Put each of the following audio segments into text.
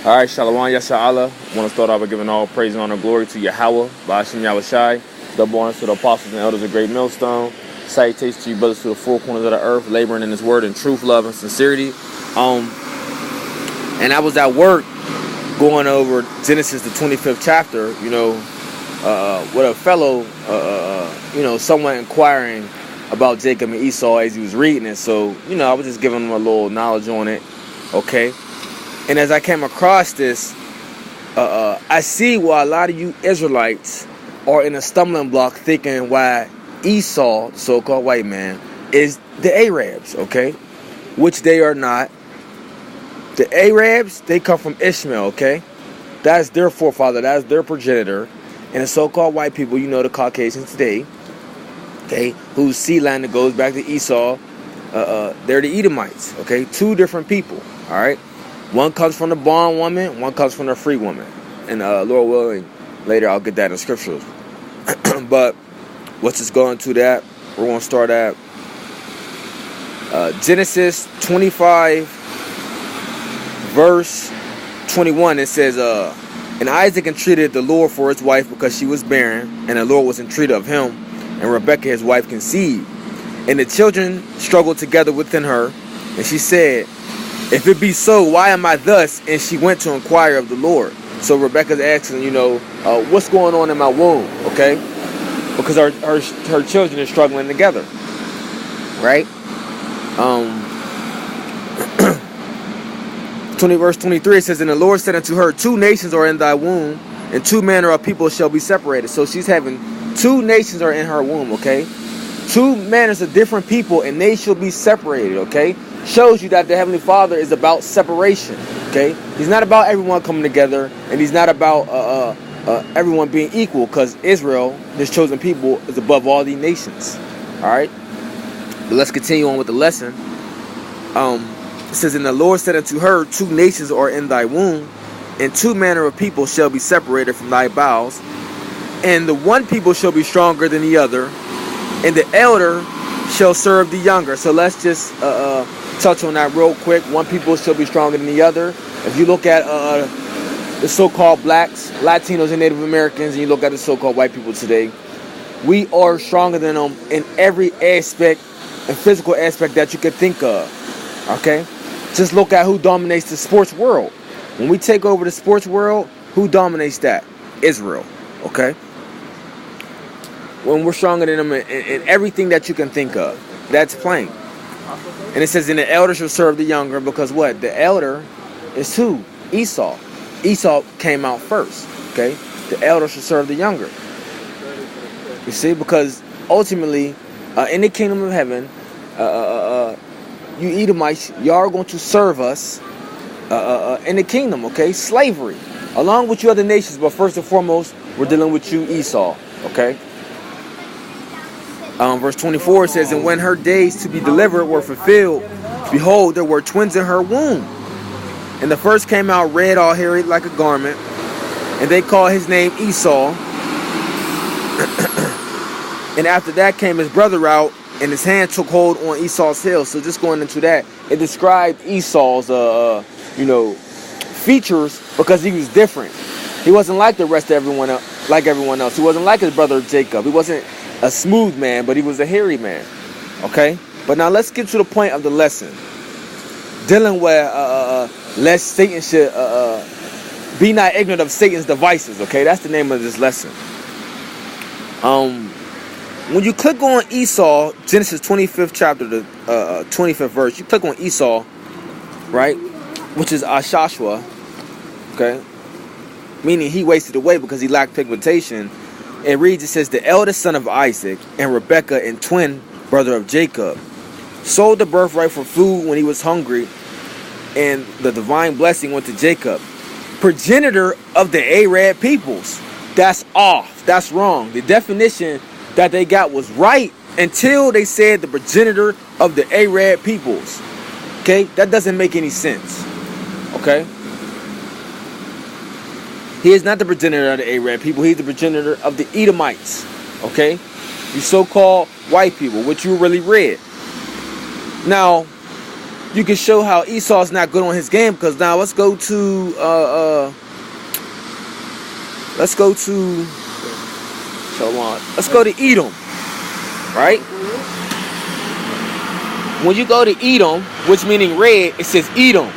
All right, Shalom Yasha Allah. I want to start off by giving all praise and honor and glory to Yahweh, Ba'ashim Yahushai. Double honors to the apostles and elders of Great Millstone. Salutations to you brothers to the four corners of the earth, laboring in His word in truth, love, and sincerity. And I was at work going over Genesis, the 25th chapter, with a fellow, someone inquiring about Jacob and Esau as he was reading it. So, I was just giving him a little knowledge on it, okay? And as I came across this, I see why a lot of you Israelites are in a stumbling block thinking why Esau, the so-called white man, is the Arabs, okay? Which they are not. The Arabs, they come from Ishmael, okay? That's their forefather, that's their progenitor. And the so-called white people, the Caucasians today, okay, whose seed line that goes back to Esau, they're the Edomites, okay? Two different people, all right? One comes from the bondwoman, one comes from the free woman. And Lord willing, later I'll get that in scriptures. But let's just go into that. We're going to start at Genesis 25, verse 21. It says, and Isaac entreated the Lord for his wife because she was barren, and the Lord was entreated of him, and Rebekah his wife conceived. And the children struggled together within her, and she said, if it be so, why am I thus? And she went to inquire of the Lord. So Rebekah's asking, what's going on in my womb, okay? Because her children are struggling together, right? 20 verse 23, it says, and the Lord said unto her, two nations are in thy womb, and two manner of people shall be separated. So she's having two nations are in her womb, okay? Two manners of different people, and they shall be separated, okay? Shows you that the Heavenly Father is about separation, okay? He's not about everyone coming together, and He's not about everyone being equal, because Israel, His chosen people, is above all these nations, all right? But let's continue on with the lesson. It says, and the Lord said unto her, two nations are in thy womb, and two manner of people shall be separated from thy bowels, and the one people shall be stronger than the other, and the elder shall serve the younger. So let's just touch on that real quick. One people shall be stronger than the other. If you look at the so-called blacks, Latinos, and Native Americans, and you look at the so-called white people today, we are stronger than them in every aspect and physical aspect that you could think of, okay? Just look at who dominates the sports world. When we take over the sports world, who dominates that? Israel, okay? When we're stronger than them in everything that you can think of. That's plain. And it says, and the elder shall serve the younger, because what? The elder is who? Esau. Esau came out first, okay? The elder shall serve the younger. You see, because ultimately, in the kingdom of heaven, you Edomites, y'all are going to serve us in the kingdom, okay? Slavery, along with you other nations, but first and foremost, we're dealing with you, Esau, okay? Verse 24 says, and when her days to be delivered were fulfilled, behold, there were twins in her womb. And the first came out red, all hairy like a garment, and they called his name Esau. And after that came his brother out, and his hand took hold on Esau's heel. So just going into that, it described Esau's, features, because he was different. He wasn't like the rest of everyone else. He wasn't like his brother Jacob. He wasn't a smooth man, but he was a hairy man. Okay? But now let's get to the point of the lesson. Dealing with lest Satan should be not ignorant of Satan's devices. Okay? That's the name of this lesson. When you click on Esau, Genesis 25th chapter, the 25th verse, you click on Esau, right? Which is Ashashua. Okay? Meaning he wasted away because he lacked pigmentation. It reads, it says, the eldest son of Isaac and Rebekah and twin brother of Jacob sold the birthright for food when he was hungry, and the divine blessing went to Jacob, progenitor of the Arab peoples. That's off. That's wrong. The definition that they got was right until they said the progenitor of the Arab peoples. Okay? That doesn't make any sense. Okay? He is not the progenitor of the Arab people. He's the progenitor of the Edomites. Okay? The so-called white people, which you really read. Now, you can show how Esau's not good on his game. Because now let's go to Edom, right? When you go to Edom, which meaning red, it says Edom,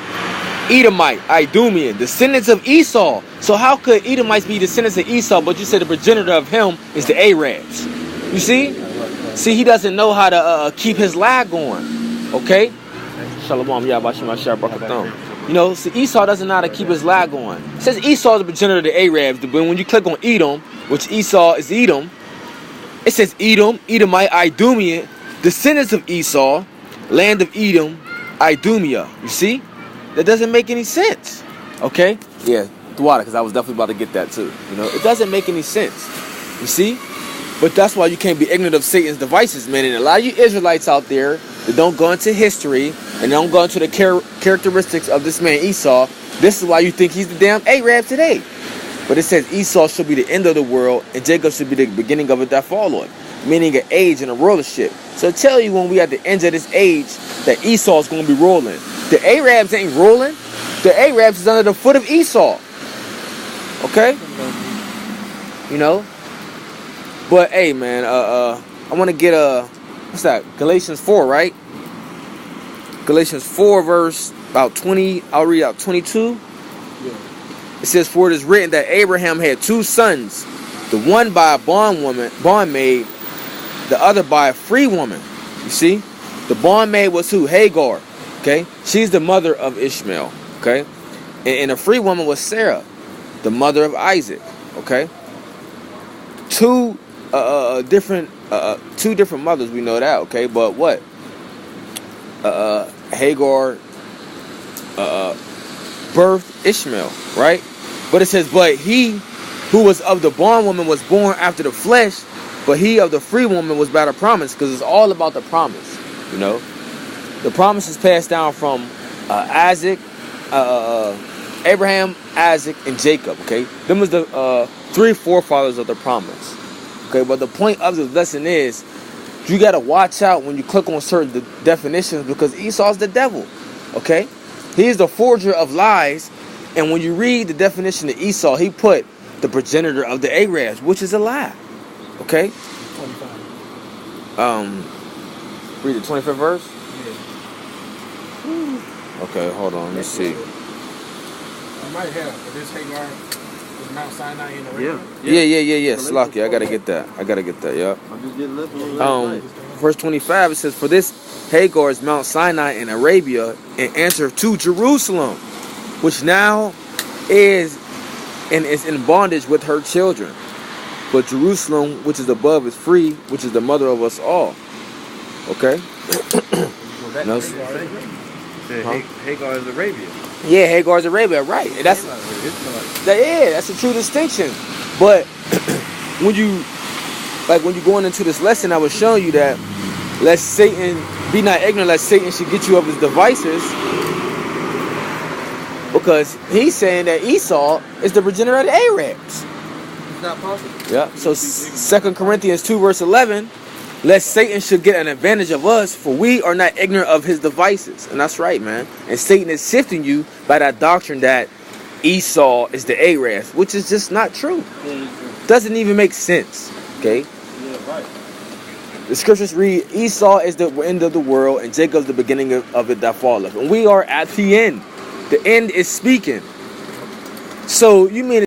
Edomite, Idumean, descendants of Esau. So how could Edomites be descendants of Esau, but you said the progenitor of him is the Arabs? You see? See, he doesn't know how to keep his lie going. Okay? Shalom, you know, see, Esau doesn't know how to keep his lie going. It says Esau is the progenitor of the Arabs, but when you click on Edom, which Esau is Edom, it says Edom, Edomite, Idumean, descendants of Esau, land of Edom, Idumea. You see? That doesn't make any sense. Okay? Yeah, Dwada, because I was definitely about to get that too. You know, it doesn't make any sense. You see? But that's why you can't be ignorant of Satan's devices, man. And a lot of you Israelites out there that don't go into history and don't go into the characteristics of this man Esau, this is why you think he's the damn Arab today. But it says Esau should be the end of the world and Jacob should be the beginning of it that followed, meaning an age and a rulership. So tell you when we at the end of this age that Esau is going to be ruling. The Arabs ain't ruling. The Arabs is under the foot of Esau. Okay? You know? But hey, man, I want to get what's that? Galatians 4, right? Galatians 4 verse about 20. I'll read out 22. Yeah. It says, "For it is written that Abraham had two sons, the one by a bondmaid, the other by a free woman." You see, the bondmaid was who? Hagar. Okay, she's the mother of Ishmael. Okay, and the free woman was Sarah, the mother of Isaac. Okay, two different mothers, we know that. Okay, but what? Hagar birthed Ishmael, right? But it says, "But he who was of the bondwoman was born after the flesh, but he of the free woman was by the promise," because it's all about the promise. You know, the promise is passed down from Abraham, Isaac, and Jacob. Okay, them was the three forefathers of the promise. Okay, but the point of this lesson is you got to watch out when you click on certain definitions, because Esau's the devil. Okay, he is the forger of lies, and when you read the definition of Esau, he put the progenitor of the Arabs, which is a lie. Okay. 25. Read the 25th verse. Yeah. Okay, hold on. Let's see. You might have, but this Hagar is Mount Sinai in Arabia. Yeah. Slocky, I gotta get that. Yeah. Verse 25, it says, "For this Hagar is Mount Sinai in Arabia, and answer to Jerusalem, which now is in bondage with her children. But Jerusalem, which is above, is free, which is the mother of us all." Okay. No. Hagar is Arabia. Yeah, Hagar is Arabia, right? That's a true distinction. But when you going into this lesson, I was showing you that lest Satan be not ignorant, lest Satan should get you of his devices, because he's saying that Esau is the progenitor of the Arabs. It's not possible. Yeah. So 2 Corinthians 2 verse 11, lest Satan should get an advantage of us, for we are not ignorant of his devices. And that's right, man. And Satan is sifting you by that doctrine that Esau is the Arabs, which is just not true. Doesn't even make sense. Okay. Yeah, right. The scriptures read, "Esau is the end of the world, and Jacob's the beginning of it that falleth." And we are at the end. The end is speaking. So you mean